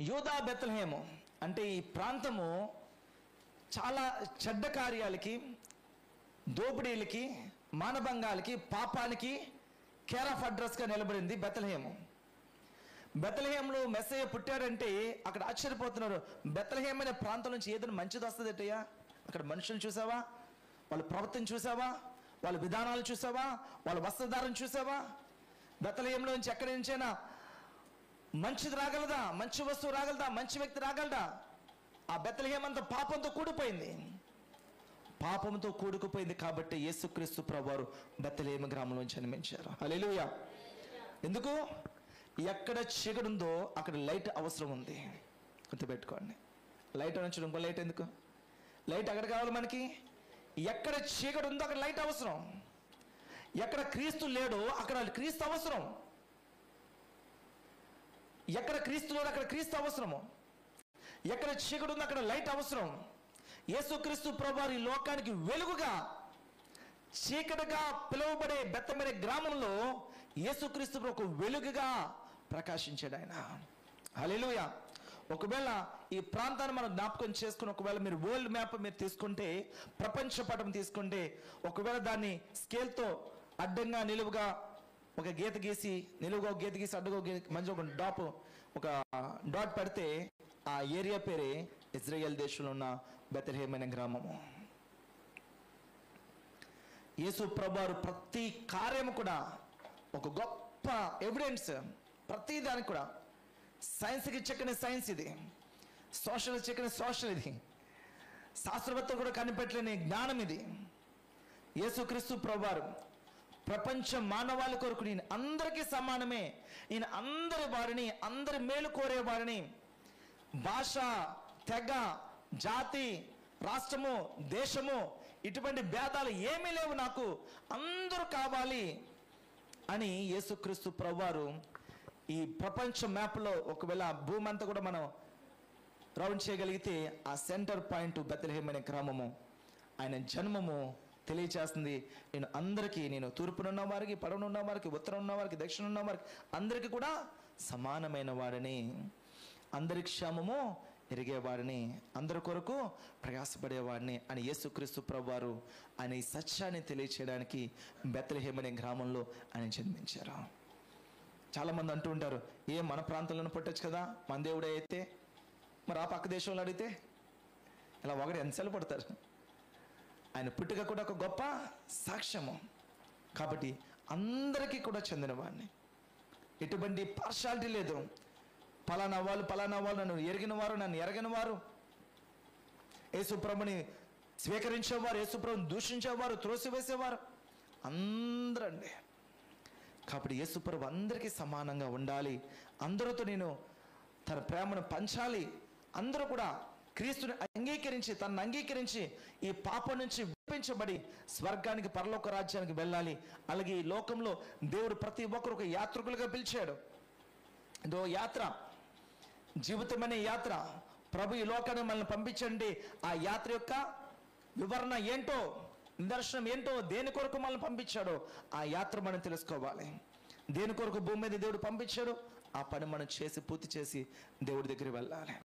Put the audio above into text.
యూదా బెత్లెహేము అంటే ఈ ప్రాంతము చాలా చెడ్డ కార్యాలకి, దోపిడీలకి, మానభంగాలకి, పాపానికి కేర్ ఆఫ్ అడ్రస్గా నిలబడింది బెత్లెహేము. బెత్లెహేంలో మెస్సయ్య పుట్టాడంటే అక్కడ ఆశ్చర్యపోతున్నారు. బెత్లెహేం అనే ప్రాంతం నుంచి ఏదైనా మంచిది వస్తుంది ఏంటయ్యా? అక్కడ మనుషులు చూసావా? వాళ్ళ ప్రవర్తన చూసావా? వాళ్ళ విధానాలు చూసావా? వాళ్ళ వస్త్రధారణ చూసావా? బెత్లెహేంలో నుంచి ఎక్కడి నుంచైనా మంచిది రాగలదా? మంచి వస్తువు రాగలదా? మంచి వ్యక్తి రాగలదా? ఆ బెత్లెహేం అంతా పాపంతో కూడిపోయింది. పాపంతో కూడుకుపోయింది కాబట్టి యేసుక్రీస్తు ప్రభువారు బెత్లెహేము గ్రామంలో జన్మించారు. హల్లెలూయా. ఎందుకు? ఎక్కడ చీకటి ఉందో అక్కడ లైట్ అవసరం ఉంది. గుర్తుపెట్టుకోండి. లైట్ అనొచ్చు. ఇంకో లైట్ ఎందుకు? లైట్ ఎక్కడ కావాలి మనకి? ఎక్కడ చీకటి ఉందో అక్కడ లైట్ అవసరం. ఎక్కడ క్రీస్తు లేడో అక్కడ క్రీస్తు అవసరం. ఎక్కడ క్రీస్తు లేడో అక్కడ క్రీస్తు అవసరము. ఎక్కడ చీకటి ఉందో అక్కడ లైట్ అవసరం. యేసుక్రీస్తు ప్రభువారు ఈ లోకానికి వెలుగుగా, చీకటిగా పిలువబడే బెత్లెహేము గ్రామంలో యేసుక్రీస్తు ఒక వెలుగుగా ప్రకాశించాడు ఆయన. హల్లెలూయా. ఒకవేళ ఈ ప్రాంతాన్ని మనం జ్ఞాపకం చేసుకుని, ఒకవేళ మీరు వరల్డ్ మ్యాప్ మీరు తీసుకుంటే, ప్రపంచ పటం తీసుకుంటే, ఒకవేళ దాన్ని స్కేల్తో అడ్డంగా నిలువుగా ఒక గీత గీసి, నిలువుగా ఒక గీత గీసి, అడ్డుగా మంచి ఒక డాట్ పెడితే ఆ ఏరియా పేరే ఇజ్రాయెల్ దేశంలో ఉన్న బెత్లెహేము అనే గ్రామము. యేసు ప్రభువారు ప్రతి కార్యము కూడా ఒక గొప్ప ఎవిడెన్స్. ప్రతి దానికి కూడా సైన్స్కి చెక్కని సైన్స్ ఇది, సోషల్ చెక్కని సోషల్ ఇది, శాస్త్రవేత్తలు కూడా కనిపెట్టలేని జ్ఞానం ఇది. యేసుక్రీస్తు ప్రభువారు ప్రపంచ మానవాళి కొరకు నేను అందరికీ సమానమే, ఈయన అందరి వారిని, అందరి మేలు కోరేవారిని, భాష, తెగ, జాతి, రాష్ట్రము, దేశము ఇటువంటి భేదాలు ఏమీ లేవు, నాకు అందరూ కావాలి అని యేసుక్రీస్తు ప్రభువారు ఈ ప్రపంచ మ్యాప్లో ఒకవేళ భూమి అంతా కూడా మనం రౌండ్ చేయగలిగితే ఆ సెంటర్ పాయింట్ బెత్లెహేము అనే గ్రామము, ఆయన జన్మము తెలియచేస్తుంది. నేను అందరికీ, నేను తూర్పునున్న వారికి, పడవనున్న వారికి, ఉత్తరం ఉన్న వారికి, దక్షిణ ఉన్న వారికి అందరికీ కూడా సమానమైన వాడిని, అందరి క్షేమము ఎరిగేవాడిని, అందరి కొరకు ప్రయాసపడేవాడిని అని యేసుక్రీస్తు ప్రభువారు ఆయన ఈ సత్యాన్ని తెలియచేయడానికి బెత్లెహేము అనే గ్రామంలో ఆయన జన్మించారు. చాలామంది అంటూ ఉంటారు, మన ప్రాంతంలోనే పుట్టచ్చు కదా, మన దేవుడే అయితే, మరి ఆ పక్క దేశంలో అడిగితే ఇలా ఒకటి ఎంతసేపు పడతారు. ఆయన పుట్టుక కూడా ఒక గొప్ప సాక్ష్యము. కాబట్టి అందరికీ కూడా చెందినవాడిని, ఎటువంటి పార్షాలిటీ లేదు. పలానా వాళ్ళు నన్ను ఎరిగిన వారు, నన్ను ఎరగని వారు, యేసుప్రభుని స్వీకరించేవారు, యేసుప్రభుని దూషించేవారు, త్రోసివేసేవారు అందరండి. కాబట్టి యేసుప్రభు అందరికీ సమానంగా ఉండాలి, అందరితో నేను తన ప్రేమను పంచాలి, అందరూ కూడా క్రీస్తుని అంగీకరించి, తనను అంగీకరించి ఈ పాపం నుంచి విడిపించబడి స్వర్గానికి, పరలోక రాజ్యానికి వెళ్ళాలి. అలాగే ఈ లోకంలో దేవుడు ప్రతి ఒక్కరు ఒక యాత్రికులుగా పిలిచాడు. ఇదో యాత్ర, జీవితం అనే యాత్ర. ప్రభు ఈ లోకాన్ని మనల్ని పంపించండి. ఆ యాత్ర యొక్క వివరణ ఏంటో, నిదర్శనం ఏంటో, దేని కొరకు మనల్ని పంపించాడో ఆ యాత్ర మనం తెలుసుకోవాలి. దేని కొరకు భూమి మీద దేవుడు పంపించాడు, ఆ పని మనం చేసి పూర్తి చేసి దేవుడి దగ్గరికి వెళ్ళాలి.